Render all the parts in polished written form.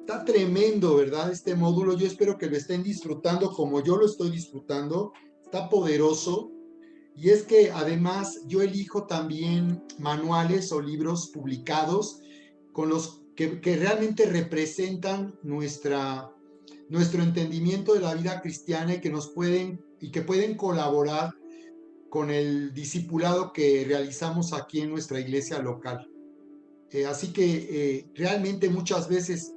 Está tremendo, ¿verdad? Este módulo, yo espero que lo estén disfrutando como yo lo estoy disfrutando. Está poderoso. Y es que además yo elijo también manuales o libros publicados con los que realmente representan nuestro entendimiento de la vida cristiana y que pueden colaborar con el discipulado que realizamos aquí en nuestra iglesia local. Así que realmente muchas veces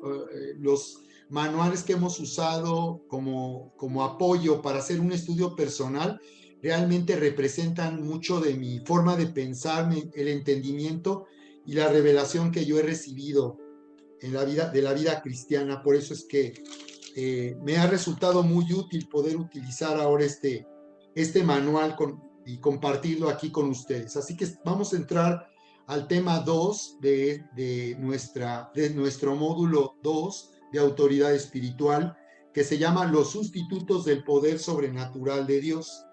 los manuales que hemos usado como apoyo para hacer un estudio personal realmente representan mucho de mi forma de pensar, el entendimiento y la revelación que yo he recibido en la vida cristiana. Por eso es que me ha resultado muy útil poder utilizar ahora este manual y compartirlo aquí con ustedes. Así que vamos a entrar al tema 2 de nuestro módulo 2 de autoridad espiritual, que se llama Los sustitutos del poder sobrenatural de Dios.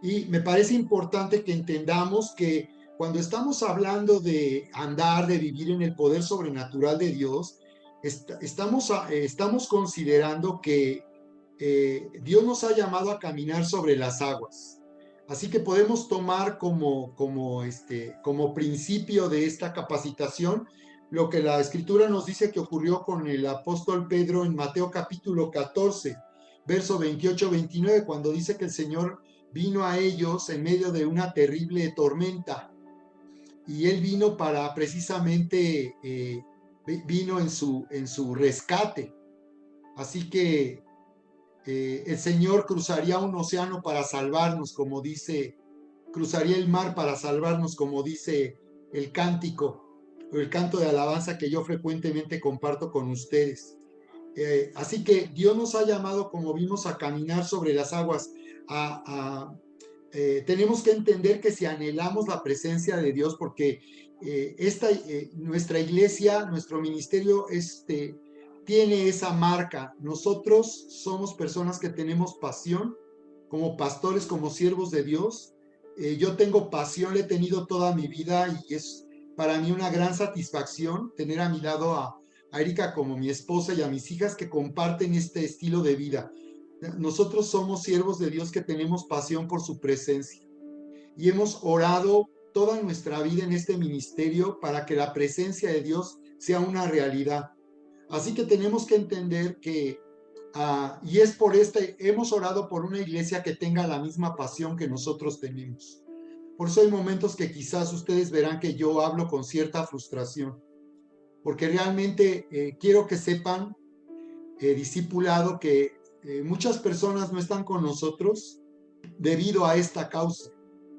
Y me parece importante que entendamos que cuando estamos hablando de andar, de vivir en el poder sobrenatural de Dios, estamos considerando que Dios nos ha llamado a caminar sobre las aguas. Así que podemos tomar como principio de esta capacitación lo que la Escritura nos dice que ocurrió con el apóstol Pedro en Mateo capítulo 14, verso 28-29, cuando dice que el Señor vino a ellos en medio de una terrible tormenta. Y él vino para precisamente, vino en su rescate. Así que el Señor cruzaría un océano para salvarnos, cruzaría el mar para salvarnos, como dice el cántico, o el canto de alabanza que yo frecuentemente comparto con ustedes. Así que Dios nos ha llamado, como vimos, a caminar sobre las aguas. Tenemos que entender que si anhelamos la presencia de Dios, porque nuestra iglesia, nuestro ministerio, tiene esa marca. Nosotros somos personas que tenemos pasión, como pastores, como siervos de Dios. Yo tengo pasión, la he tenido toda mi vida y es para mí una gran satisfacción tener a mi lado a Erika como mi esposa y a mis hijas que comparten este estilo de vida. Nosotros somos siervos de Dios que tenemos pasión por su presencia y hemos orado toda nuestra vida en este ministerio para que la presencia de Dios sea una realidad. Así que tenemos que entender que, y es por hemos orado por una iglesia que tenga la misma pasión que nosotros tenemos. Por eso hay momentos que quizás ustedes verán que yo hablo con cierta frustración, porque realmente quiero que sepan, discipulado, que muchas personas no están con nosotros debido a esta causa,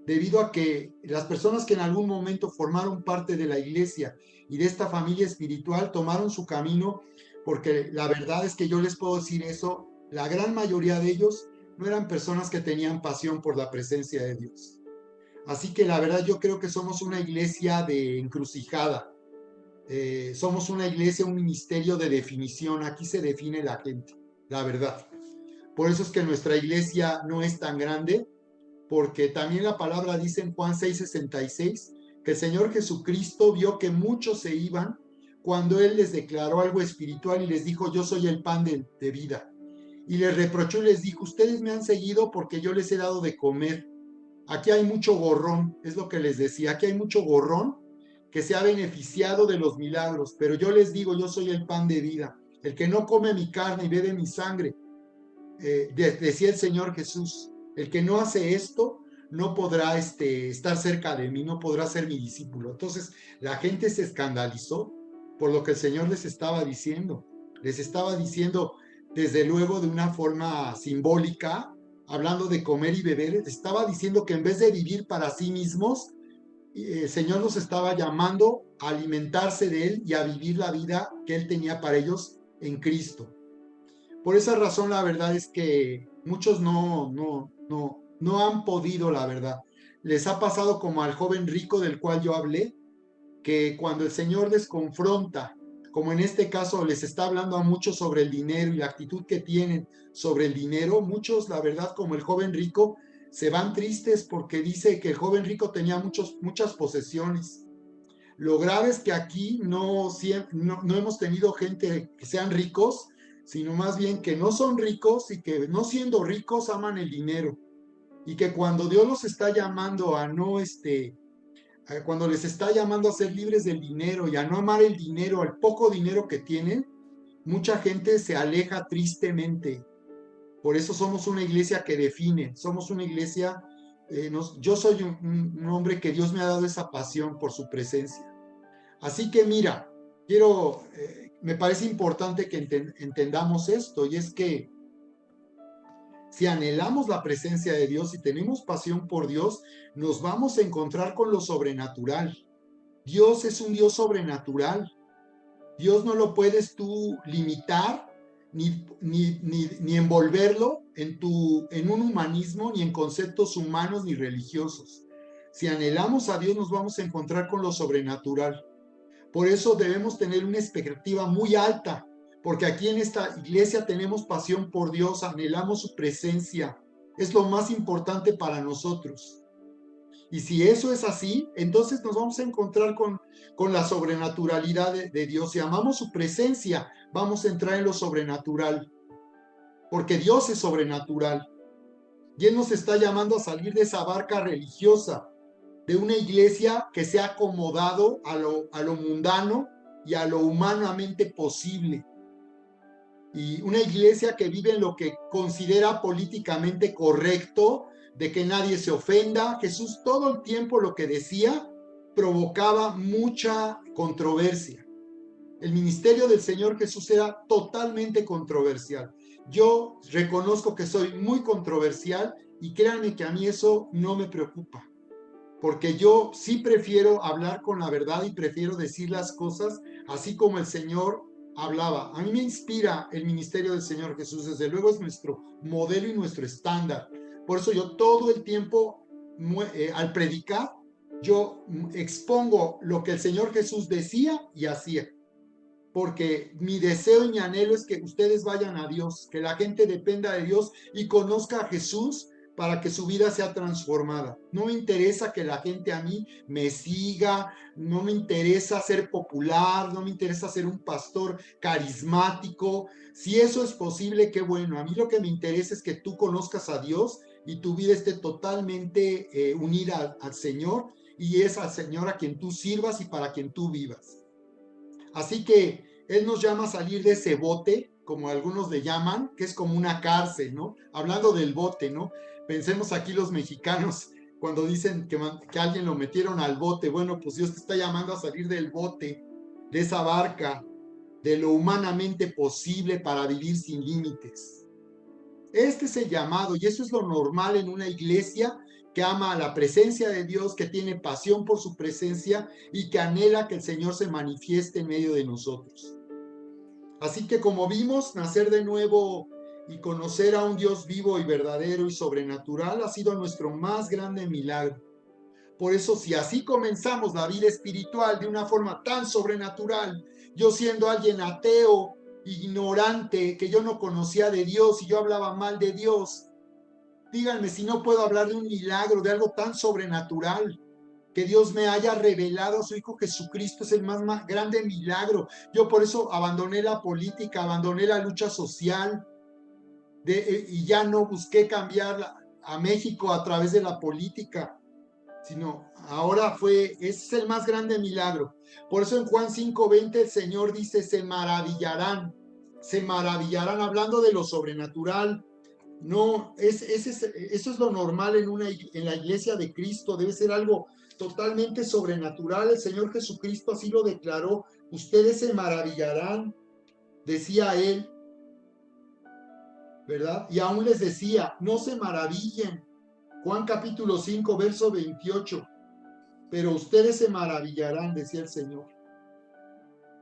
debido a que las personas que en algún momento formaron parte de la iglesia y de esta familia espiritual tomaron su camino, porque la verdad es que yo les puedo decir eso, la gran mayoría de ellos no eran personas que tenían pasión por la presencia de Dios. Así que la verdad yo creo que somos una iglesia de encrucijada, somos una iglesia, un ministerio de definición, aquí se define la gente, la verdad. Por eso es que nuestra iglesia no es tan grande, porque también la palabra dice en Juan 6:66 que el Señor Jesucristo vio que muchos se iban cuando Él les declaró algo espiritual y les dijo, yo soy el pan de vida. Y les reprochó y les dijo, ustedes me han seguido porque yo les he dado de comer. Aquí hay mucho gorrón, es lo que les decía, aquí hay mucho gorrón que se ha beneficiado de los milagros, pero yo les digo, yo soy el pan de vida. El que no come mi carne y bebe mi sangre, decía el Señor Jesús, el que no hace esto no podrá estar cerca de mí, no podrá ser mi discípulo. Entonces la gente se escandalizó por lo que el Señor les estaba diciendo. Les estaba diciendo, desde luego de una forma simbólica, hablando de comer y beber, les estaba diciendo que en vez de vivir para sí mismos, el Señor los estaba llamando a alimentarse de Él y a vivir la vida que Él tenía para ellos en Cristo. Por esa razón, la verdad es que muchos no han podido, la verdad. Les ha pasado como al joven rico del cual yo hablé, que cuando el Señor les confronta, como en este caso les está hablando a muchos sobre el dinero y la actitud que tienen sobre el dinero, muchos, la verdad, como el joven rico, se van tristes porque dice que el joven rico tenía muchas posesiones. Lo grave es que aquí no hemos tenido gente que sean ricos, sino más bien que no son ricos y que no siendo ricos aman el dinero. Y que cuando Dios los está llamando a no, cuando les está llamando a ser libres del dinero y a no amar el dinero, al poco dinero que tienen, mucha gente se aleja tristemente. Por eso somos una iglesia que define, somos una iglesia, yo soy un hombre que Dios me ha dado esa pasión por su presencia. Así que mira, me parece importante que entendamos esto, y es que si anhelamos la presencia de Dios y tenemos pasión por Dios, nos vamos a encontrar con lo sobrenatural. Dios es un Dios sobrenatural. Dios no lo puedes tú limitar ni envolverlo en un humanismo, ni en conceptos humanos ni religiosos. Si anhelamos a Dios, nos vamos a encontrar con lo sobrenatural. Por eso debemos tener una expectativa muy alta, porque aquí en esta iglesia tenemos pasión por Dios, anhelamos su presencia. Es lo más importante para nosotros. Y si eso es así, entonces nos vamos a encontrar con la sobrenaturalidad de Dios. Si amamos su presencia, vamos a entrar en lo sobrenatural, porque Dios es sobrenatural. Y Él nos está llamando a salir de esa barca religiosa, de una iglesia que se ha acomodado a lo mundano y a lo humanamente posible. Y una iglesia que vive en lo que considera políticamente correcto, de que nadie se ofenda. Jesús todo el tiempo lo que decía provocaba mucha controversia. El ministerio del Señor Jesús era totalmente controversial. Yo reconozco que soy muy controversial y créanme que a mí eso no me preocupa, porque yo sí prefiero hablar con la verdad y prefiero decir las cosas así como el Señor hablaba. A mí me inspira el ministerio del Señor Jesús, desde luego es nuestro modelo y nuestro estándar. Por eso yo todo el tiempo, al predicar, yo expongo lo que el Señor Jesús decía y hacía. Porque mi deseo y mi anhelo es que ustedes vayan a Dios, que la gente dependa de Dios y conozca a Jesús para que su vida sea transformada. No me interesa que la gente a mí me siga, no me interesa ser popular, no me interesa ser un pastor carismático. Si eso es posible, qué bueno. A mí lo que me interesa es que tú conozcas a Dios y tu vida esté totalmente unida al Señor, y es al Señor a quien tú sirvas y para quien tú vivas. Así que Él nos llama a salir de ese bote, como algunos le llaman, que es como una cárcel, ¿no? Hablando del bote, ¿no? Pensemos aquí los mexicanos cuando dicen que alguien lo metieron al bote. Bueno, pues Dios te está llamando a salir del bote, de esa barca, de lo humanamente posible para vivir sin límites. Este es el llamado, y eso es lo normal en una iglesia que ama la presencia de Dios, que tiene pasión por su presencia y que anhela que el Señor se manifieste en medio de nosotros. Así que, como vimos, nacer de nuevo y conocer a un Dios vivo y verdadero y sobrenatural ha sido nuestro más grande milagro. Por eso, si así comenzamos la vida espiritual de una forma tan sobrenatural, yo siendo alguien ateo, ignorante, que yo no conocía de Dios y yo hablaba mal de Dios, díganme si no puedo hablar de un milagro, de algo tan sobrenatural, que Dios me haya revelado a su Hijo Jesucristo. Es el más grande milagro. Yo por eso abandoné la política, abandoné la lucha social, y ya no busqué cambiar a México a través de la política, sino ahora ese es el más grande milagro. Por eso en Juan 5:20 el Señor dice, se maravillarán, hablando de lo sobrenatural. No, eso es lo normal en la iglesia de Cristo, debe ser algo totalmente sobrenatural. El Señor Jesucristo así lo declaró, ustedes se maravillarán, decía Él, ¿verdad? Y aún les decía, no se maravillen. Juan capítulo 5, verso 28, pero ustedes se maravillarán, decía el Señor,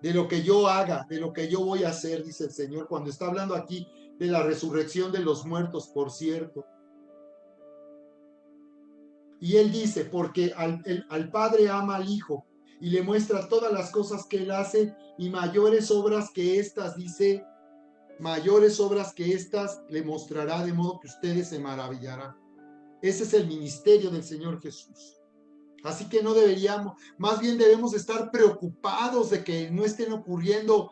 de lo que yo haga, de lo que yo voy a hacer, dice el Señor, cuando está hablando aquí de la resurrección de los muertos, por cierto. Y Él dice, porque al Padre ama al Hijo y le muestra todas las cosas que Él hace, y mayores obras que estas, dice, mayores obras que estas le mostrará, de modo que ustedes se maravillarán. Ese es el ministerio del Señor Jesús. Así que no deberíamos, más bien debemos estar preocupados de que no estén ocurriendo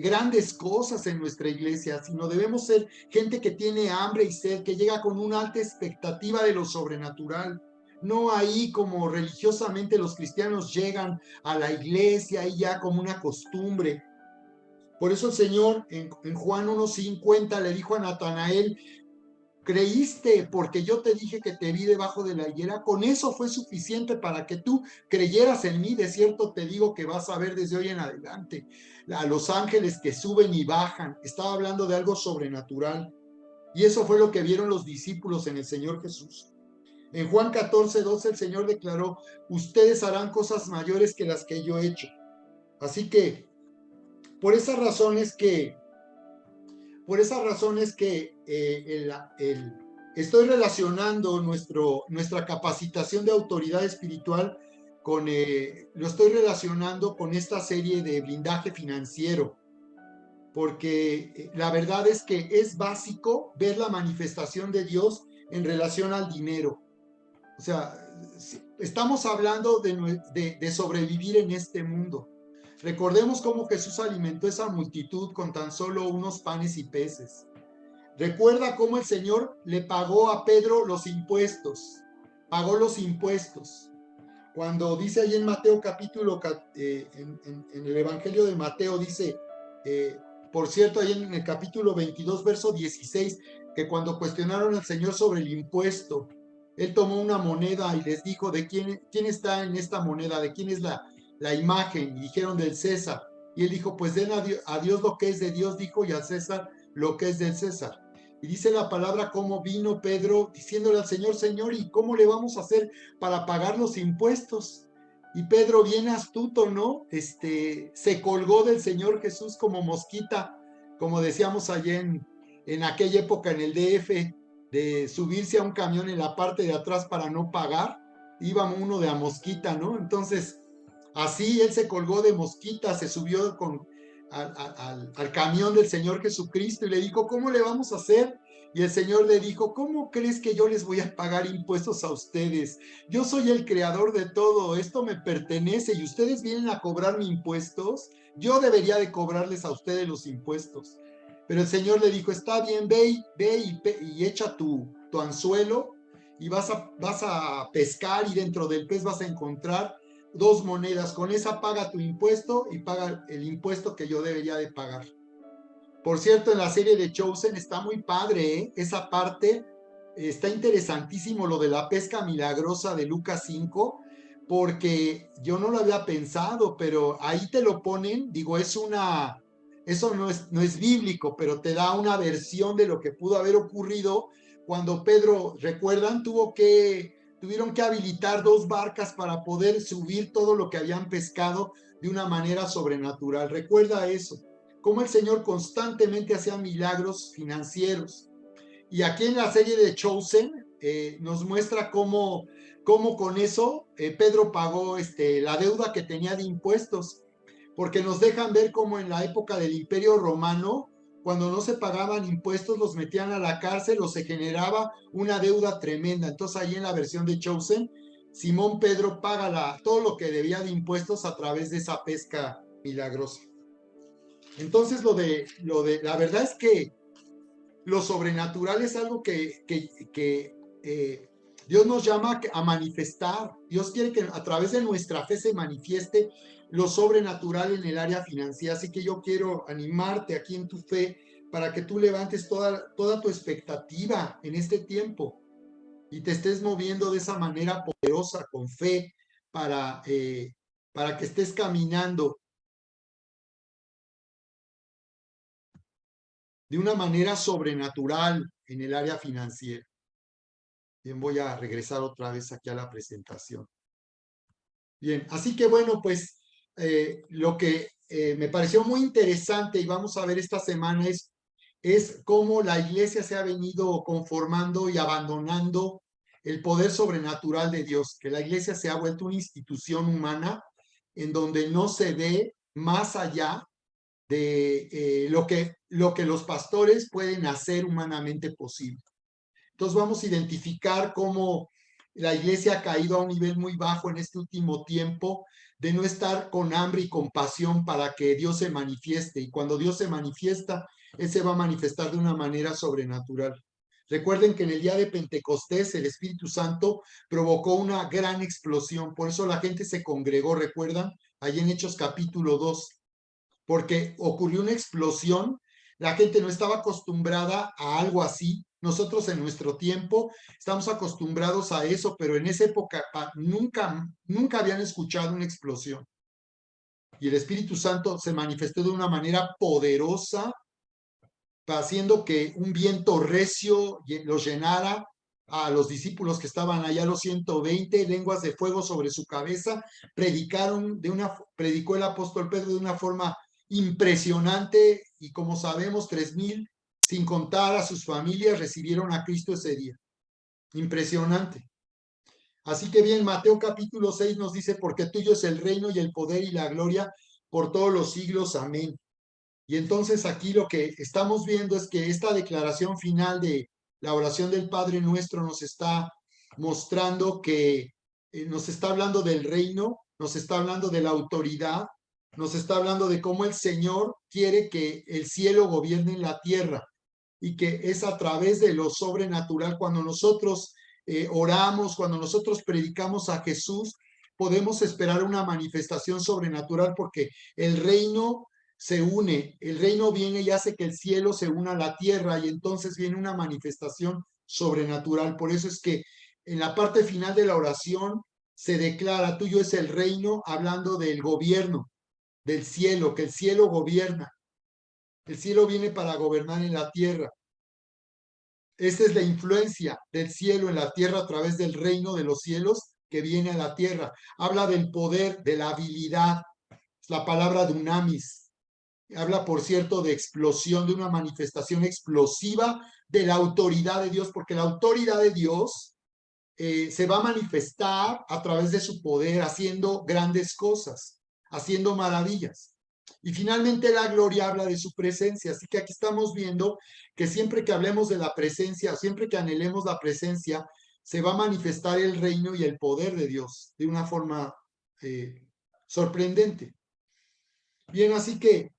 grandes cosas en nuestra iglesia, sino debemos ser gente que tiene hambre y sed, que llega con una alta expectativa de lo sobrenatural. No ahí como religiosamente los cristianos llegan a la iglesia y ya como una costumbre. Por eso el Señor en Juan 1:50 le dijo a Natanael: creíste porque yo te dije que te vi debajo de la higuera. Con eso fue suficiente para que tú creyeras en mí. De cierto te digo que vas a ver desde hoy en adelante a los ángeles que suben y bajan. Estaba hablando de algo sobrenatural. Y eso fue lo que vieron los discípulos en el Señor Jesús. En Juan 14:12 el Señor declaró: ustedes harán cosas mayores que las que yo he hecho. Así que por esas razones que estoy relacionando nuestra capacitación de autoridad espiritual lo estoy relacionando con esta serie de blindaje financiero, porque la verdad es que es básico ver la manifestación de Dios en relación al dinero. O sea, estamos hablando de sobrevivir en este mundo. Recordemos cómo Jesús alimentó esa multitud con tan solo unos panes y peces. Recuerda cómo el Señor le pagó a Pedro los impuestos. Pagó los impuestos. Cuando dice ahí en Mateo capítulo, en el Evangelio de Mateo dice, por cierto, ahí en el capítulo 22, verso 16, que cuando cuestionaron al Señor sobre el impuesto, él tomó una moneda y les dijo: ¿de quién está en esta moneda? ¿De quién es la imagen? Y dijeron: del César. Y él dijo: pues den a Dios lo que es de Dios, dijo, y al César lo que es del César. Y dice la palabra cómo vino Pedro diciéndole al Señor: Señor, ¿y cómo le vamos a hacer para pagar los impuestos? Y Pedro, bien astuto, ¿no? Se colgó del Señor Jesús como mosquita, como decíamos allá en aquella época en el DF, de subirse a un camión en la parte de atrás para no pagar. Iba uno de a mosquita, ¿no? Entonces, así él se colgó de mosquita, se subió al camión del Señor Jesucristo y le dijo: ¿cómo le vamos a hacer? Y el Señor le dijo: ¿cómo crees que yo les voy a pagar impuestos a ustedes? Yo soy el creador de todo, esto me pertenece y ustedes vienen a cobrarme impuestos. Yo debería de cobrarles a ustedes los impuestos. Pero el Señor le dijo: está bien, ve y echa tu anzuelo y vas a pescar, y dentro del pez vas a encontrar 2 monedas. Con esa paga tu impuesto y paga el impuesto que yo debería de pagar. Por cierto, en la serie de Chosen está muy padre, ¿eh? Esa parte está interesantísimo, lo de la pesca milagrosa de Lucas 5, porque yo no lo había pensado, pero ahí te lo ponen. Digo, eso no es bíblico, pero te da una versión de lo que pudo haber ocurrido cuando Pedro, recuerdan, tuvieron que habilitar 2 barcas para poder subir todo lo que habían pescado de una manera sobrenatural. Recuerda eso, cómo el Señor constantemente hacía milagros financieros. Y aquí en la serie de Chosen nos muestra cómo con eso Pedro pagó la deuda que tenía de impuestos, porque nos dejan ver cómo en la época del Imperio Romano, cuando no se pagaban impuestos, los metían a la cárcel o se generaba una deuda tremenda. Entonces ahí en la versión de Chosen, Simón Pedro paga todo lo que debía de impuestos a través de esa pesca milagrosa. Entonces la verdad es que lo sobrenatural es algo que Dios nos llama a manifestar. Dios quiere que a través de nuestra fe se manifieste lo sobrenatural en el área financiera. Así que yo quiero animarte aquí en tu fe para que tú levantes toda tu expectativa en este tiempo y te estés moviendo de esa manera poderosa, con fe, para que estés caminando de una manera sobrenatural en el área financiera. Bien, voy a regresar otra vez aquí a la presentación. Bien, así que bueno, pues lo que me pareció muy interesante y vamos a ver esta semana es cómo la iglesia se ha venido conformando y abandonando el poder sobrenatural de Dios, que la iglesia se ha vuelto una institución humana en donde no se ve más allá de lo que los pastores pueden hacer humanamente posible. Entonces vamos a identificar cómo la iglesia ha caído a un nivel muy bajo en este último tiempo de no estar con hambre y compasión para que Dios se manifieste. Y cuando Dios se manifiesta, Él se va a manifestar de una manera sobrenatural. Recuerden que en el día de Pentecostés el Espíritu Santo provocó una gran explosión. Por eso la gente se congregó, ¿recuerdan? Allí en Hechos capítulo 2, porque ocurrió una explosión. La gente no estaba acostumbrada a algo así. Nosotros en nuestro tiempo estamos acostumbrados a eso, pero en esa época nunca habían escuchado una explosión. Y el Espíritu Santo se manifestó de una manera poderosa, haciendo que un viento recio los llenara a los discípulos que estaban allá, los 120, lenguas de fuego sobre su cabeza. Predicó el apóstol Pedro de una forma impresionante, y como sabemos, 3,000, sin contar a sus familias, recibieron a Cristo ese día. Impresionante. Así que bien, Mateo capítulo 6 nos dice: porque tuyo es el reino y el poder y la gloria por todos los siglos. Amén. Y entonces aquí lo que estamos viendo es que esta declaración final de la oración del Padre Nuestro nos está mostrando que nos está hablando del reino, nos está hablando de la autoridad, nos está hablando de cómo el Señor quiere que el cielo gobierne en la tierra, y que es a través de lo sobrenatural. Cuando nosotros oramos, cuando nosotros predicamos a Jesús, podemos esperar una manifestación sobrenatural, porque el reino se une, el reino viene y hace que el cielo se una a la tierra, y entonces viene una manifestación sobrenatural. Por eso es que en la parte final de la oración se declara: tuyo es el reino, hablando del gobierno del cielo, que el cielo gobierna. El cielo viene para gobernar en la tierra. Esta es la influencia del cielo en la tierra a través del reino de los cielos que viene a la tierra. Habla del poder, de la habilidad. Es la palabra dunamis. Habla, por cierto, de explosión, de una manifestación explosiva de la autoridad de Dios, porque la autoridad de Dios se va a manifestar a través de su poder, haciendo grandes cosas, haciendo maravillas. Y finalmente la gloria habla de su presencia. Así que aquí estamos viendo que siempre que hablemos de la presencia, siempre que anhelemos la presencia, se va a manifestar el reino y el poder de Dios de una forma sorprendente. Bien, así que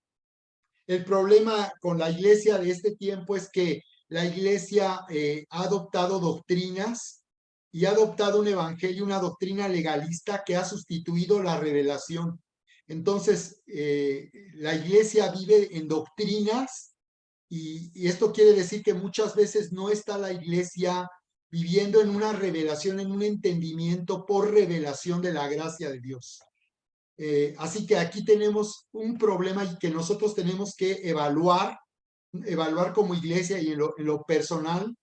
el problema con la iglesia de este tiempo es que la iglesia ha adoptado doctrinas, y ha adoptado un evangelio, una doctrina legalista que ha sustituido la revelación. Entonces, la iglesia vive en doctrinas, y esto quiere decir que muchas veces no está la iglesia viviendo en una revelación, en un entendimiento por revelación de la gracia de Dios. Así que aquí tenemos un problema, y que nosotros tenemos que evaluar como iglesia y en lo personal,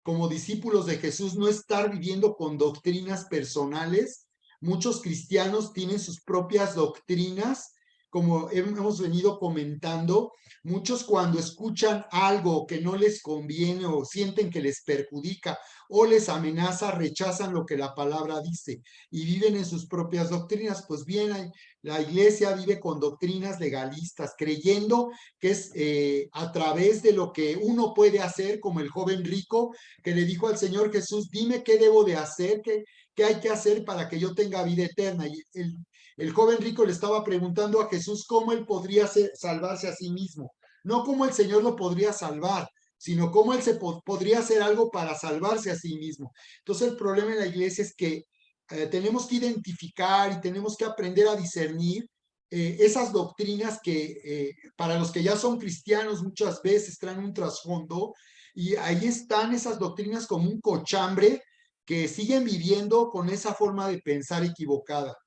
como discípulos de Jesús, no estar viviendo con doctrinas personales. Muchos cristianos tienen sus propias doctrinas, como hemos venido comentando. Muchos, cuando escuchan algo que no les conviene o sienten que les perjudica o les amenaza, rechazan lo que la palabra dice y viven en sus propias doctrinas. Pues bien, la iglesia vive con doctrinas legalistas, creyendo que es a través de lo que uno puede hacer, como el joven rico que le dijo al Señor Jesús: dime qué debo de hacer, qué hay que hacer para que yo tenga vida eterna. Y el joven rico le estaba preguntando a Jesús cómo él podría salvarse a sí mismo, no cómo el Señor lo podría salvar, sino cómo él podría hacer algo para salvarse a sí mismo. Entonces el problema en la iglesia es que tenemos que identificar y tenemos que aprender a discernir esas doctrinas que para los que ya son cristianos muchas veces traen un trasfondo, y ahí están esas doctrinas como un cochambre, que siguen viviendo con esa forma de pensar equivocada,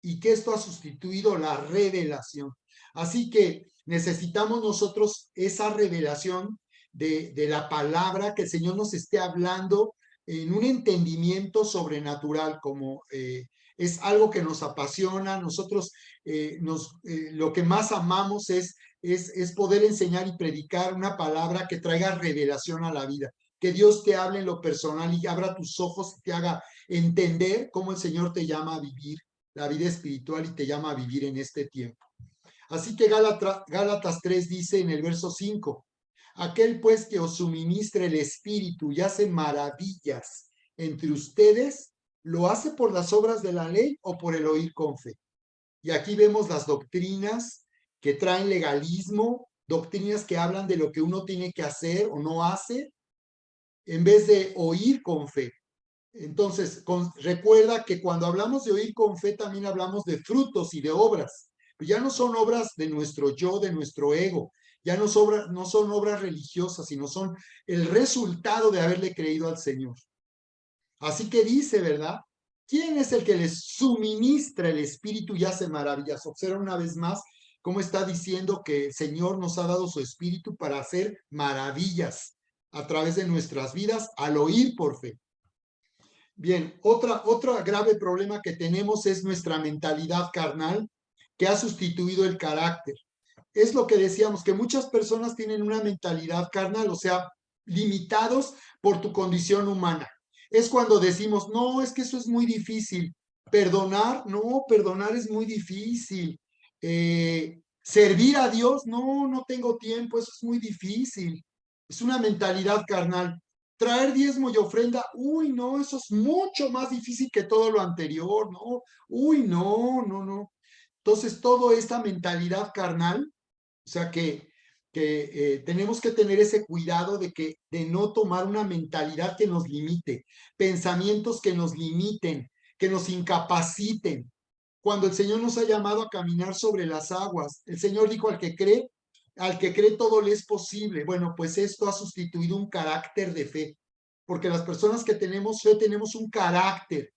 y que esto ha sustituido la revelación. Así que necesitamos nosotros esa revelación de la palabra, que el Señor nos esté hablando en un entendimiento sobrenatural, como es algo que nos apasiona. Nosotros lo que más amamos es poder enseñar y predicar una palabra que traiga revelación a la vida. Que Dios te hable en lo personal y abra tus ojos y te haga entender cómo el Señor te llama a vivir la vida espiritual y te llama a vivir en este tiempo. Así que Gálatas 3 dice en el verso 5: aquel pues que os suministre el Espíritu y hace maravillas entre ustedes, ¿Lo hace por las obras de la ley o por el oír con fe? Y aquí vemos las doctrinas que traen legalismo, doctrinas que hablan de lo que uno tiene que hacer o no hace, en vez de oír con fe. Entonces, recuerda que cuando hablamos de oír con fe, también hablamos de frutos y de obras. Ya no son obras de nuestro yo, de nuestro ego. Ya no son obras religiosas, sino son el resultado de haberle creído al Señor. Así que dice, ¿verdad? ¿Quién es el que les suministra el Espíritu y hace maravillas? Observa una vez más cómo está diciendo que el Señor nos ha dado su Espíritu para hacer maravillas a través de nuestras vidas al oír por fe. Bien, otro grave problema que tenemos es nuestra mentalidad carnal que ha sustituido el carácter. Es lo que decíamos, que muchas personas tienen una mentalidad carnal, o sea, limitados por tu condición humana. Es cuando decimos, no, es que eso es muy difícil. Perdonar, no, perdonar es muy difícil. Servir a Dios, no, no tengo tiempo, eso es muy difícil. Es una mentalidad carnal. Traer diezmo y ofrenda, uy, no, eso es mucho más difícil que todo lo anterior, no, uy, no, no, no. Entonces, toda esta mentalidad carnal, o sea que tenemos que tener ese cuidado de no tomar una mentalidad que nos limite, pensamientos que nos limiten, que nos incapaciten. Cuando el Señor nos ha llamado a caminar sobre las aguas, el Señor dijo al que cree todo le es posible. Bueno, pues esto ha sustituido un carácter de fe, porque las personas que tenemos fe tenemos un carácter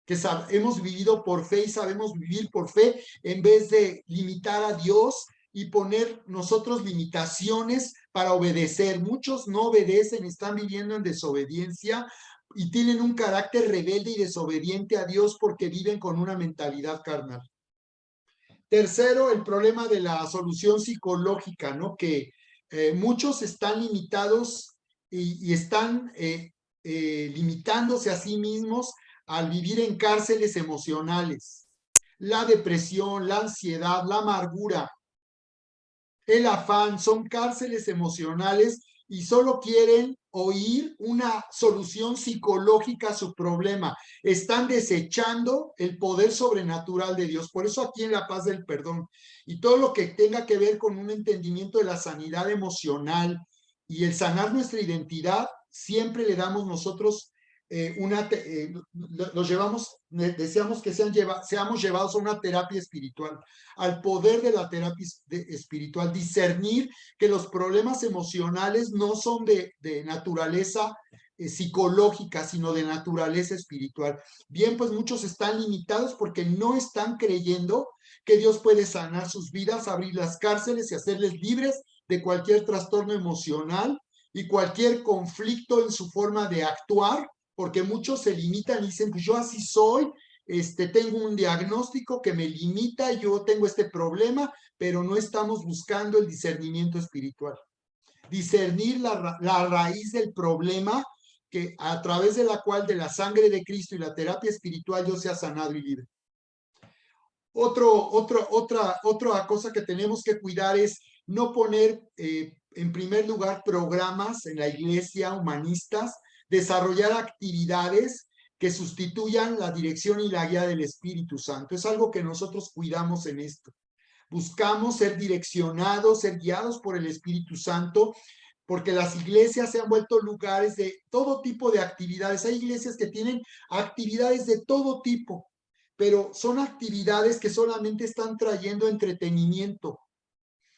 que hemos vivido por fe y sabemos vivir por fe en vez de limitar a Dios y poner nosotros limitaciones para obedecer. Muchos no obedecen, están viviendo en desobediencia y tienen un carácter rebelde y desobediente a Dios porque viven con una mentalidad carnal. Tercero, el problema de la solución psicológica, ¿no? Que muchos están limitados y están limitándose a sí mismos al vivir en cárceles emocionales. La depresión, la ansiedad, la amargura, el afán, son cárceles emocionales y solo quieren oír una solución psicológica a su problema. Están desechando el poder sobrenatural de Dios. Por eso aquí en La Paz del Perdón y todo lo que tenga que ver con un entendimiento de la sanidad emocional y el sanar nuestra identidad, siempre le damos nosotros los llevamos, deseamos que seamos llevados a una terapia espiritual, al poder de la terapia espiritual, discernir que los problemas emocionales no son de naturaleza psicológica, sino de naturaleza espiritual. Bien, pues muchos están limitados porque no están creyendo que Dios puede sanar sus vidas, abrir las cárceles y hacerles libres de cualquier trastorno emocional y cualquier conflicto en su forma de actuar, porque muchos se limitan y dicen, pues yo así soy, tengo un diagnóstico que me limita, yo tengo este problema, pero no estamos buscando el discernimiento espiritual. Discernir la raíz del problema, que a través de la cual de la sangre de Cristo y la terapia espiritual yo sea sanado y libre. Otra cosa que tenemos que cuidar es no poner en primer lugar programas en la iglesia humanistas, desarrollar actividades que sustituyan la dirección y la guía del Espíritu Santo. Es algo que nosotros cuidamos en esto. Buscamos ser direccionados, ser guiados por el Espíritu Santo, porque las iglesias se han vuelto lugares de todo tipo de actividades. Hay iglesias que tienen actividades de todo tipo, pero son actividades que solamente están trayendo entretenimiento,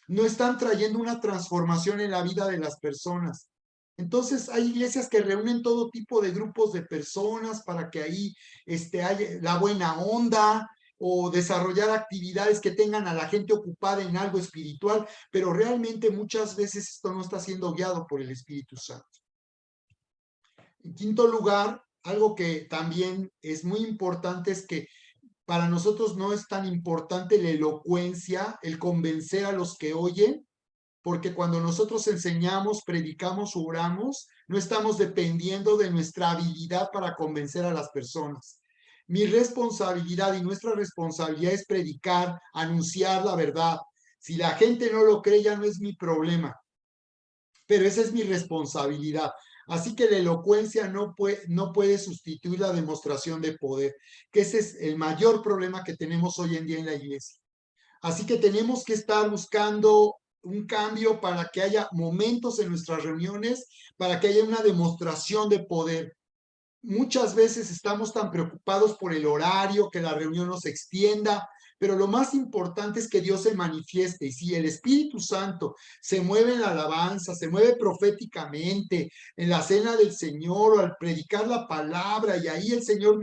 no están trayendo una transformación en la vida de las personas. Entonces hay iglesias que reúnen todo tipo de grupos de personas para que ahí haya la buena onda o desarrollar actividades que tengan a la gente ocupada en algo espiritual, pero realmente muchas veces esto no está siendo guiado por el Espíritu Santo. En quinto lugar, algo que también es muy importante es que para nosotros no es tan importante la elocuencia, el convencer a los que oyen, porque cuando nosotros enseñamos, predicamos, oramos, no estamos dependiendo de nuestra habilidad para convencer a las personas. Mi responsabilidad y nuestra responsabilidad es predicar, anunciar la verdad. Si la gente no lo cree, ya no es mi problema, pero esa es mi responsabilidad. Así que la elocuencia no puede sustituir la demostración de poder, que ese es el mayor problema que tenemos hoy en día en la iglesia. Así que tenemos que estar buscando un cambio para que haya momentos en nuestras reuniones, para que haya una demostración de poder. Muchas veces estamos tan preocupados por el horario, que la reunión no se extienda, pero lo más importante es que Dios se manifieste. Y si el Espíritu Santo se mueve en la alabanza, se mueve proféticamente, en la cena del Señor o al predicar la palabra, y ahí el Señor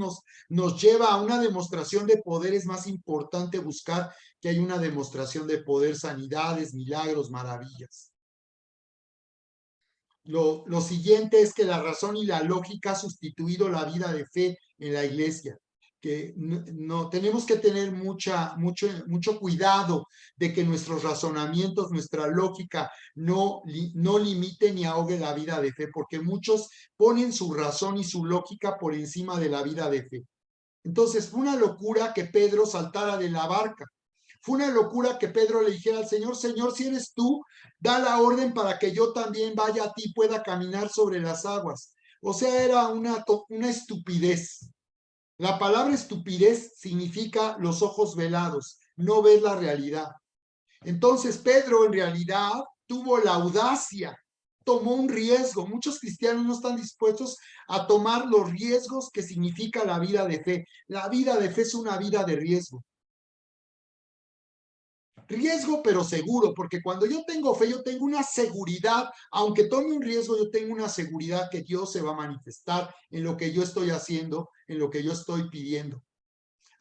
nos lleva a una demostración de poder, es más importante buscar que haya una demostración de poder, sanidades, milagros, maravillas. Lo siguiente es que la razón y la lógica ha sustituido la vida de fe en la iglesia, que no tenemos que tener mucho cuidado de que nuestros razonamientos, nuestra lógica no limite ni ahogue la vida de fe, porque muchos ponen su razón y su lógica por encima de la vida de fe. Entonces fue una locura que Pedro saltara de la barca. Fue una locura que Pedro le dijera al Señor, Señor, si eres tú, da la orden para que yo también vaya a ti y pueda caminar sobre las aguas. O sea, era una estupidez. La palabra estupidez significa los ojos velados, no ver la realidad. Entonces Pedro en realidad tuvo la audacia, tomó un riesgo. Muchos cristianos no están dispuestos a tomar los riesgos que significa la vida de fe. La vida de fe es una vida de riesgo. Riesgo, pero seguro, porque cuando yo tengo fe, yo tengo una seguridad, aunque tome un riesgo, yo tengo una seguridad que Dios se va a manifestar en lo que yo estoy haciendo, en lo que yo estoy pidiendo.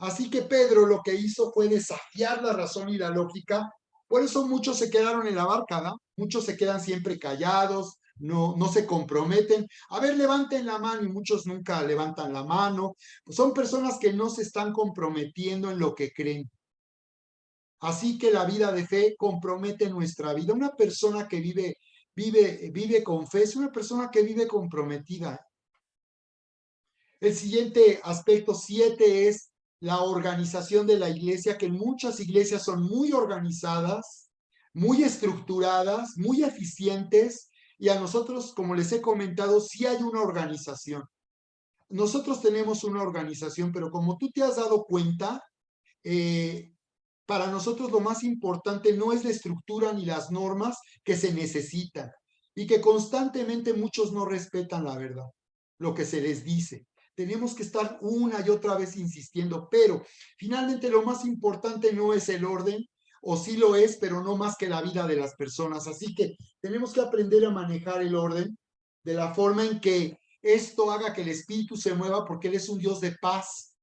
Así que Pedro lo que hizo fue desafiar la razón y la lógica. Por eso muchos se quedaron en la barca, ¿no? Muchos se quedan siempre callados, no se comprometen. A ver, levanten la mano, y muchos nunca levantan la mano. Pues son personas que no se están comprometiendo en lo que creen. Así que la vida de fe compromete nuestra vida. Una persona que vive con fe es una persona que vive comprometida. El siguiente aspecto 7 es la organización de la iglesia, que muchas iglesias son muy organizadas, muy estructuradas, muy eficientes, y a nosotros, como les he comentado, sí hay una organización. Nosotros tenemos una organización, pero como tú te has dado cuenta, eh, para nosotros lo más importante no es la estructura ni las normas que se necesitan y que constantemente muchos no respetan la verdad, lo que se les dice. Tenemos que estar una y otra vez insistiendo, pero finalmente lo más importante no es el orden, o sí lo es, pero no más que la vida de las personas. Así que tenemos que aprender a manejar el orden de la forma en que esto haga que el espíritu se mueva, porque Él es un Dios de paz.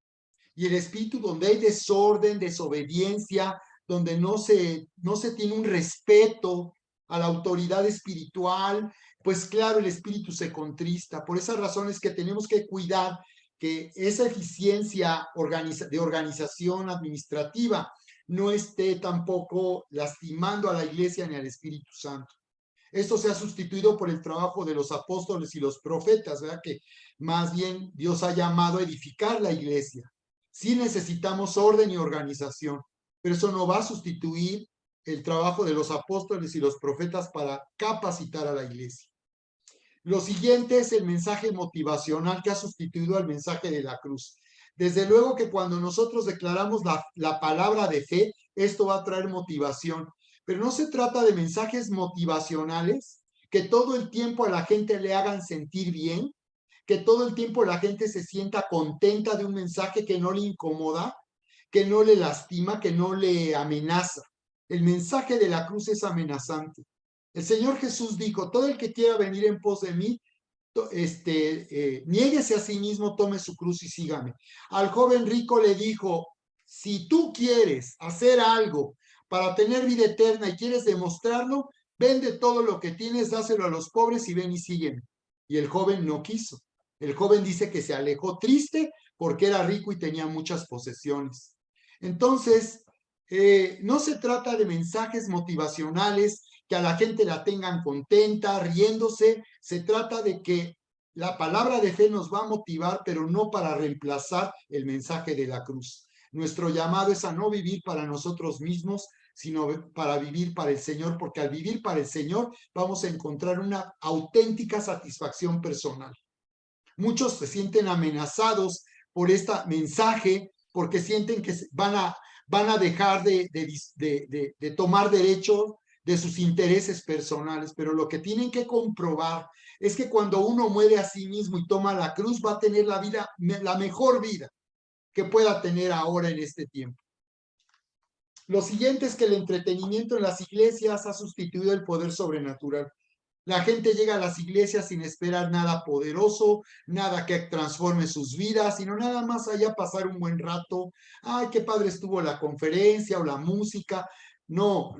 Y el espíritu donde hay desorden, desobediencia, donde no se tiene un respeto a la autoridad espiritual, pues claro, el espíritu se contrista. Por esas razones que tenemos que cuidar que esa eficiencia de organización administrativa no esté tampoco lastimando a la iglesia ni al Espíritu Santo. Esto se ha sustituido por el trabajo de los apóstoles y los profetas, ¿verdad? Que más bien Dios ha llamado a edificar la iglesia. Sí necesitamos orden y organización, pero eso no va a sustituir el trabajo de los apóstoles y los profetas para capacitar a la iglesia. Lo siguiente es el mensaje motivacional que ha sustituido al mensaje de la cruz. Desde luego que cuando nosotros declaramos la palabra de fe, esto va a traer motivación, pero no se trata de mensajes motivacionales que todo el tiempo a la gente le hagan sentir bien, que todo el tiempo la gente se sienta contenta de un mensaje que no le incomoda, que no le lastima, que no le amenaza. El mensaje de la cruz es amenazante. El Señor Jesús dijo, todo el que quiera venir en pos de mí, niéguese a sí mismo, tome su cruz y sígame. Al joven rico le dijo, si tú quieres hacer algo para tener vida eterna y quieres demostrarlo, vende todo lo que tienes, dáselo a los pobres y ven y sígueme. Y el joven no quiso. El joven dice que se alejó triste porque era rico y tenía muchas posesiones. Entonces, no se trata de mensajes motivacionales que a la gente la tengan contenta, riéndose. Se trata de que la palabra de fe nos va a motivar, pero no para reemplazar el mensaje de la cruz. Nuestro llamado es a no vivir para nosotros mismos, sino para vivir para el Señor, porque al vivir para el Señor vamos a encontrar una auténtica satisfacción personal. Muchos se sienten amenazados por este mensaje porque sienten que van a dejar de tomar derecho de sus intereses personales, pero lo que tienen que comprobar es que cuando uno muere a sí mismo y toma la cruz, va a tener la vida, la mejor vida que pueda tener ahora en este tiempo. Lo siguiente es que el entretenimiento en las iglesias ha sustituido el poder sobrenatural. La gente llega a las iglesias sin esperar nada poderoso, nada que transforme sus vidas, sino nada más allá pasar un buen rato. Ay, qué padre estuvo la conferencia o la música. No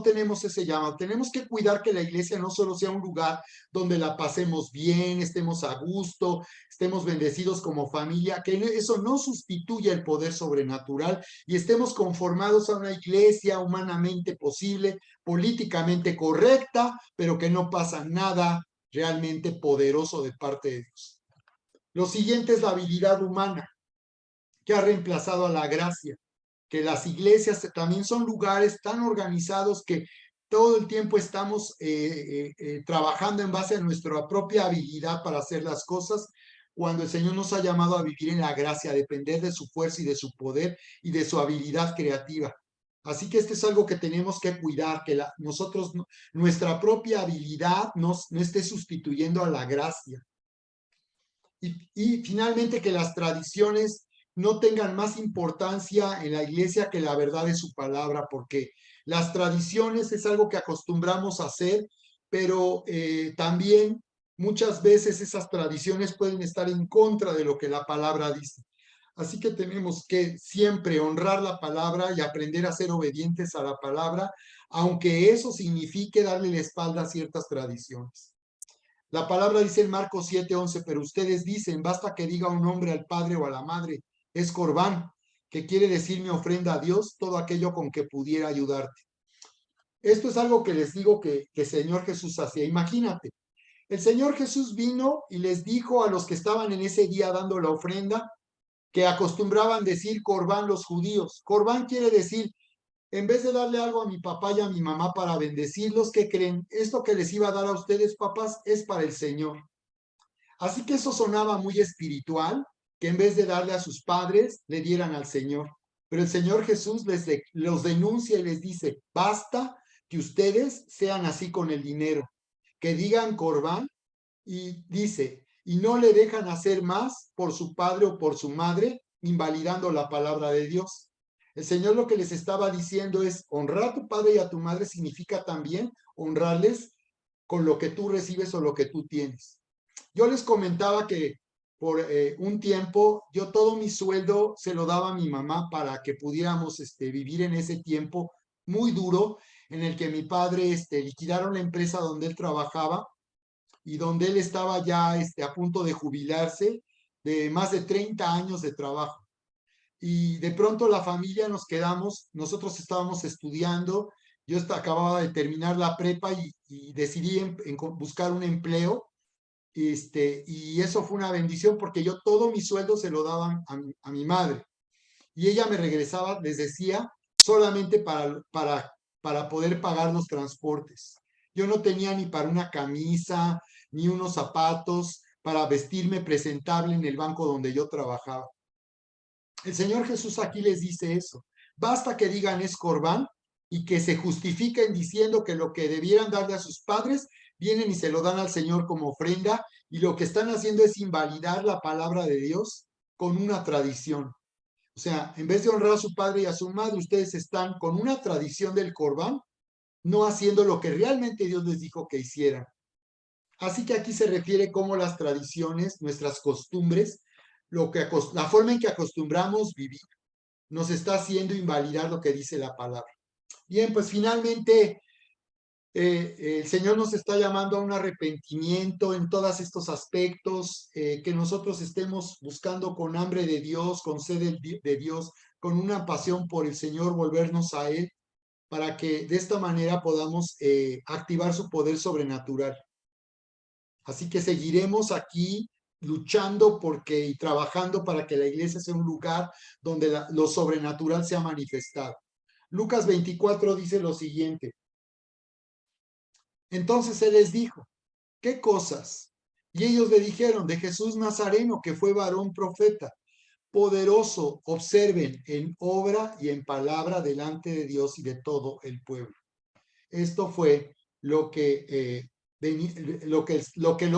tenemos ese llamado. Tenemos que cuidar que la iglesia no solo sea un lugar donde la pasemos bien, estemos a gusto, estemos bendecidos como familia, que eso no sustituya el poder sobrenatural y estemos conformados a una iglesia humanamente posible, políticamente correcta, pero que no pasa nada realmente poderoso de parte de Dios. Lo siguiente es la habilidad humana, que ha reemplazado a la gracia, que las iglesias también son lugares tan organizados que todo el tiempo estamos trabajando en base a nuestra propia habilidad para hacer las cosas, cuando el Señor nos ha llamado a vivir en la gracia, a depender de su fuerza y de su poder y de su habilidad creativa. Así que esto es algo que tenemos que cuidar, que nosotros, nuestra propia habilidad no esté sustituyendo a la gracia. Y finalmente que las tradiciones no tengan más importancia en la iglesia que la verdad de su palabra, porque las tradiciones es algo que acostumbramos a hacer, pero también muchas veces esas tradiciones pueden estar en contra de lo que la palabra dice. Así que tenemos que siempre honrar la palabra y aprender a ser obedientes a la palabra, aunque eso signifique darle la espalda a ciertas tradiciones. La palabra dice en Marcos 7:11, pero ustedes dicen, basta que diga un hombre al padre o a la madre, es corbán, que quiere decir mi ofrenda a Dios, todo aquello con que pudiera ayudarte. Esto es algo que les digo que el Señor Jesús hacía. Imagínate, el Señor Jesús vino y les dijo a los que estaban en ese día dando la ofrenda, que acostumbraban decir corbán los judíos. Corbán quiere decir, en vez de darle algo a mi papá y a mi mamá para bendecirlos, ¿qué creen? Esto que les iba a dar a ustedes, papás, es para el Señor. Así que eso sonaba muy espiritual, que en vez de darle a sus padres, le dieran al Señor. Pero el Señor Jesús los denuncia y les dice, basta que ustedes sean así con el dinero, que digan corbán y dice, y no le dejan hacer más por su padre o por su madre, invalidando la palabra de Dios. El Señor lo que les estaba diciendo es, honrar a tu padre y a tu madre significa también honrarles con lo que tú recibes o lo que tú tienes. Yo les comentaba que por un tiempo yo todo mi sueldo se lo daba a mi mamá para que pudiéramos vivir en ese tiempo muy duro en el que mi padre liquidaron la empresa donde él trabajaba y donde él estaba ya a punto de jubilarse de más de 30 años de trabajo. Y de pronto la familia nos quedamos, nosotros estábamos estudiando, yo acababa de terminar la prepa y decidí buscar un empleo y eso fue una bendición porque yo todo mi sueldo se lo daba a mi madre. Y ella me regresaba, les decía, solamente para poder pagar los transportes. Yo no tenía ni para una camisa, ni unos zapatos, para vestirme presentable en el banco donde yo trabajaba. El Señor Jesús aquí les dice eso. Basta que digan es corbán y que se justifiquen diciendo que lo que debieran darle a sus padres, vienen y se lo dan al Señor como ofrenda y lo que están haciendo es invalidar la palabra de Dios con una tradición. O sea, en vez de honrar a su padre y a su madre, ustedes están con una tradición del corbán, no haciendo lo que realmente Dios les dijo que hicieran. Así que aquí se refiere cómo las tradiciones, nuestras costumbres, la forma en que acostumbramos vivir, nos está haciendo invalidar lo que dice la palabra. Bien, pues finalmente el Señor nos está llamando a un arrepentimiento en todos estos aspectos, que nosotros estemos buscando con hambre de Dios, con sed de Dios, con una pasión por el Señor, volvernos a Él, para que de esta manera podamos activar su poder sobrenatural. Así que seguiremos aquí luchando y trabajando para que la iglesia sea un lugar donde lo sobrenatural sea manifestado. Lucas 24 dice lo siguiente. Entonces él les dijo, ¿qué cosas? Y ellos le dijeron, de Jesús Nazareno, que fue varón profeta, poderoso, observen, en obra y en palabra delante de Dios y de todo el pueblo. Esto fue lo que, lo que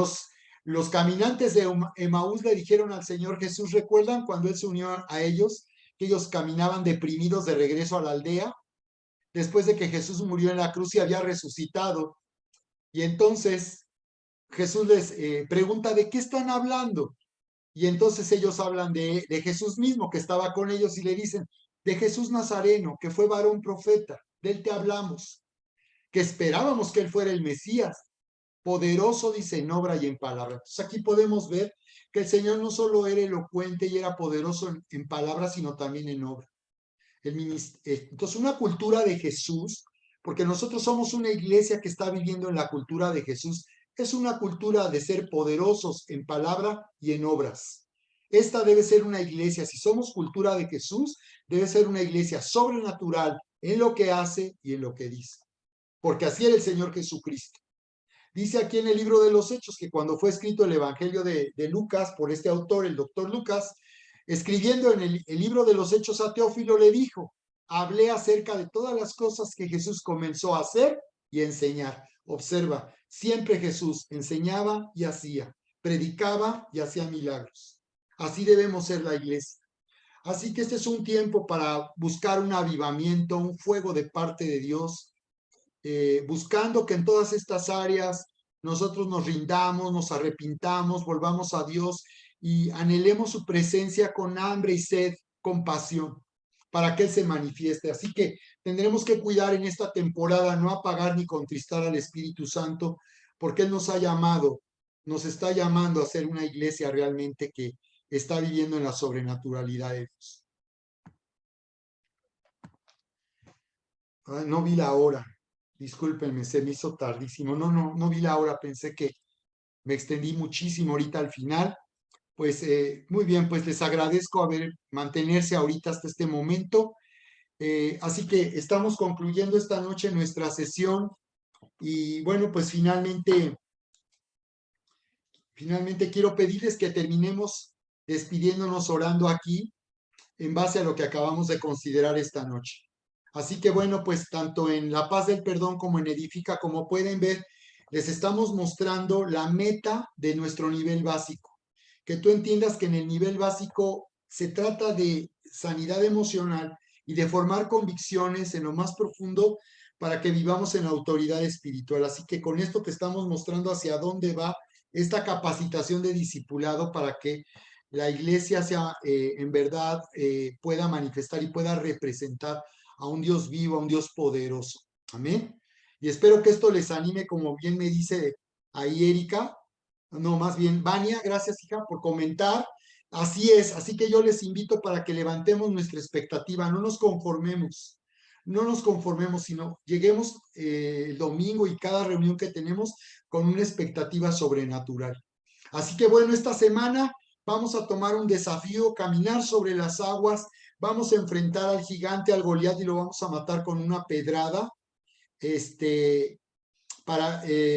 los caminantes de Emaús le dijeron al Señor Jesús. ¿Recuerdan cuando Él se unió a ellos? Que ellos caminaban deprimidos de regreso a la aldea, después de que Jesús murió en la cruz y había resucitado. Y entonces Jesús les pregunta, ¿de qué están hablando? Y entonces ellos hablan de Jesús mismo, que estaba con ellos, y le dicen, de Jesús Nazareno, que fue varón profeta, de él te hablamos, que esperábamos que él fuera el Mesías, poderoso, dice, en obra y en palabra. Entonces aquí podemos ver que el Señor no solo era elocuente y era poderoso en palabra, sino también en obra. Entonces, una cultura de Jesús, porque nosotros somos una iglesia que está viviendo en la cultura de Jesús, es una cultura de ser poderosos en palabra y en obras. Esta debe ser una iglesia, si somos cultura de Jesús, debe ser una iglesia sobrenatural en lo que hace y en lo que dice, porque así era el Señor Jesucristo. Dice aquí en el libro de los Hechos que cuando fue escrito el Evangelio de Lucas por este autor, el doctor Lucas, escribiendo en el libro de los Hechos a Teófilo, le dijo, hablé acerca de todas las cosas que Jesús comenzó a hacer y enseñar. Observa, siempre Jesús enseñaba y hacía, predicaba y hacía milagros. Así debemos ser la iglesia. Así que este es un tiempo para buscar un avivamiento, un fuego de parte de Dios, buscando que en todas estas áreas nosotros nos rindamos, nos arrepintamos, volvamos a Dios y anhelemos su presencia con hambre y sed, con pasión, para que Él se manifieste. Así que tendremos que cuidar en esta temporada, no apagar ni contristar al Espíritu Santo, porque Él nos ha llamado, nos está llamando a ser una iglesia realmente que está viviendo en la sobrenaturalidad de Dios. Ay, no vi la hora. Discúlpenme, se me hizo tardísimo. No vi la hora, pensé que me extendí muchísimo ahorita al final. Pues muy bien, pues les agradezco mantenerse ahorita hasta este momento. Así que estamos concluyendo esta noche nuestra sesión y bueno, pues finalmente quiero pedirles que terminemos despidiéndonos orando aquí en base a lo que acabamos de considerar esta noche. Así que bueno, pues tanto en La Paz del Perdón como en Edifica, como pueden ver, les estamos mostrando la meta de nuestro nivel básico. Que tú entiendas que en el nivel básico se trata de sanidad emocional y de formar convicciones en lo más profundo para que vivamos en autoridad espiritual. Así que con esto te estamos mostrando hacia dónde va esta capacitación de discipulado para que la iglesia sea en verdad pueda manifestar y pueda representar a un Dios vivo, a un Dios poderoso. Amén. Y espero que esto les anime, como bien me dice ahí Erika, no, más bien Vania, gracias hija por comentar. Así es, así que yo les invito para que levantemos nuestra expectativa, no nos conformemos, sino lleguemos el domingo y cada reunión que tenemos con una expectativa sobrenatural. Así que bueno, esta semana vamos a tomar un desafío, caminar sobre las aguas, vamos a enfrentar al gigante, al Goliat y lo vamos a matar con una pedrada,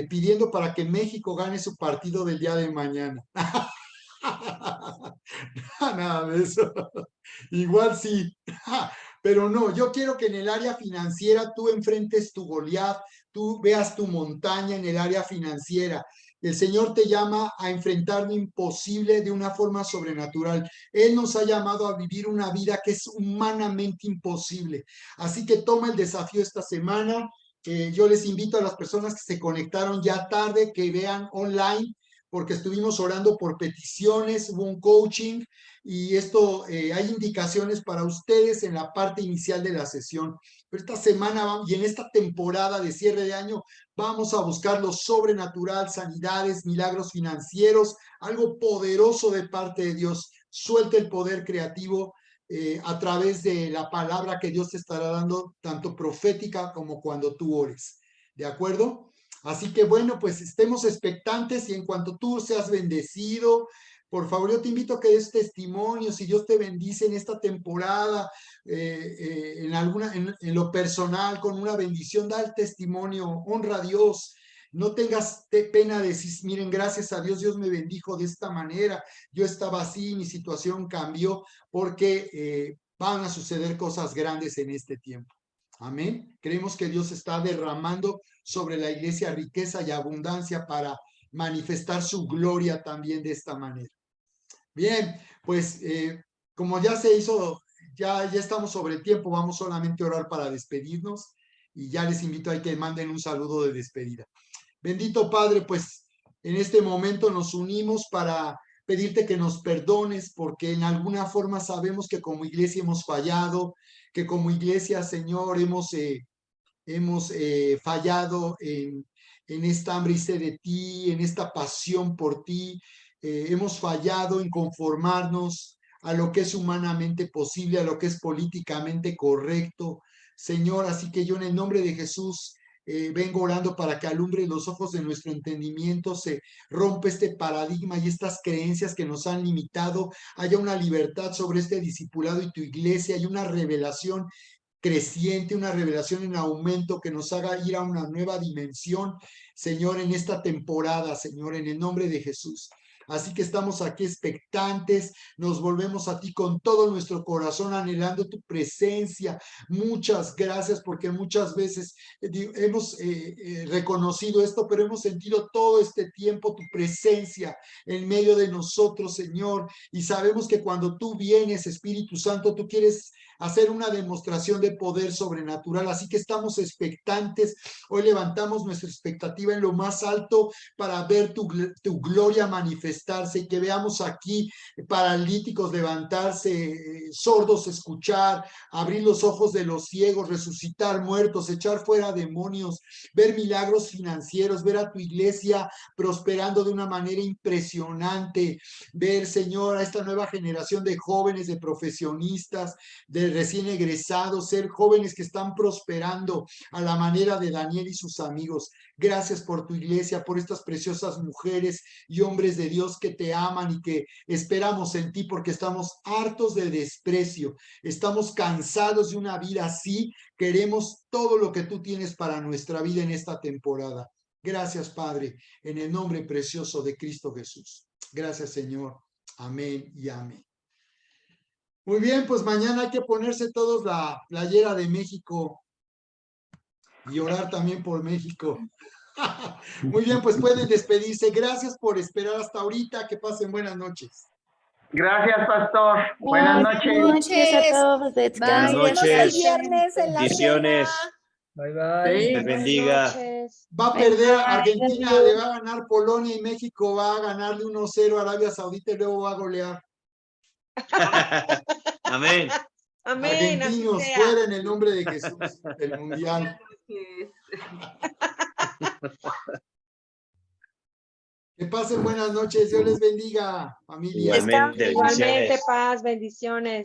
pidiendo para que México gane su partido del día de mañana. Nada de eso. Igual sí. Pero no, yo quiero que en el área financiera tú enfrentes tu Goliat, tú veas tu montaña en el área financiera. El Señor te llama a enfrentar lo imposible de una forma sobrenatural. Él nos ha llamado a vivir una vida que es humanamente imposible. Así que toma el desafío esta semana. Yo les invito a las personas que se conectaron ya tarde, que vean online, porque estuvimos orando por peticiones, hubo un coaching y esto hay indicaciones para ustedes en la parte inicial de la sesión. Pero esta semana y en esta temporada de cierre de año vamos a buscar lo sobrenatural, sanidades, milagros financieros, algo poderoso de parte de Dios. Suelta el poder creativo a través de la palabra que Dios te estará dando, tanto profética como cuando tú ores. ¿De acuerdo? Así que bueno, pues estemos expectantes y en cuanto tú seas bendecido, por favor, yo te invito a que des testimonio, si Dios te bendice en esta temporada, en lo personal, con una bendición, da el testimonio, honra a Dios. No tengas pena de decir, miren, gracias a Dios, Dios me bendijo de esta manera, yo estaba así, mi situación cambió, porque van a suceder cosas grandes en este tiempo. Amén. Creemos que Dios está derramando sobre la iglesia riqueza y abundancia para manifestar su gloria también de esta manera. Bien, pues como ya se hizo, ya estamos sobre el tiempo, vamos solamente a orar para despedirnos y ya les invito a que manden un saludo de despedida. Bendito Padre, pues en este momento nos unimos para pedirte que nos perdones porque en alguna forma sabemos que como iglesia hemos fallado, que como iglesia, Señor, hemos fallado en esta hambre y sed de ti, en esta pasión por ti. Hemos fallado en conformarnos a lo que es humanamente posible, a lo que es políticamente correcto. Señor, así que yo en el nombre de Jesús vengo orando para que alumbre los ojos de nuestro entendimiento, se rompe este paradigma y estas creencias que nos han limitado, haya una libertad sobre este discipulado y tu iglesia, y una revelación creciente, una revelación en aumento que nos haga ir a una nueva dimensión, Señor, en esta temporada, Señor, en el nombre de Jesús. Así que estamos aquí expectantes, nos volvemos a ti con todo nuestro corazón, anhelando tu presencia. Muchas gracias porque muchas veces hemos reconocido esto, pero hemos sentido todo este tiempo tu presencia en medio de nosotros, Señor. Y sabemos que cuando tú vienes, Espíritu Santo, tú quieres hacer una demostración de poder sobrenatural. Así que estamos expectantes. Hoy levantamos nuestra expectativa en lo más alto para ver tu gloria manifestarse y que veamos aquí paralíticos levantarse, sordos escuchar, abrir los ojos de los ciegos, resucitar muertos, echar fuera demonios, ver milagros financieros, ver a tu iglesia prosperando de una manera impresionante, ver, Señor, a esta nueva generación de jóvenes, de profesionistas, de recién egresados, ser jóvenes que están prosperando a la manera de Daniel y sus amigos. Gracias por tu iglesia, por estas preciosas mujeres y hombres de Dios que te aman y que esperamos en ti porque estamos hartos de desprecio, estamos cansados de una vida así, queremos todo lo que tú tienes para nuestra vida en esta temporada. Gracias, Padre, en el nombre precioso de Cristo Jesús. Gracias, Señor. Amén y amén. Muy bien, pues mañana hay que ponerse todos la playera de México y orar también por México. Muy bien, pues pueden despedirse. Gracias por esperar hasta ahorita. Que pasen buenas noches. Gracias, pastor. Buenas noches. Buenas noches a todos. Buenas noches. El viernes en la Bendiciones. cena. Bye, bye. Dios bendiga. Va a perder Argentina, le va a ganar Polonia y México va a ganarle 1-0 a Arabia Saudita y luego va a golear. Amén. Amén. Argentinos, fuera en el nombre de Jesús del Mundial. Que pasen buenas noches. Dios les bendiga, familia. Igualmente, Igualmente, bendiciones. paz, bendiciones.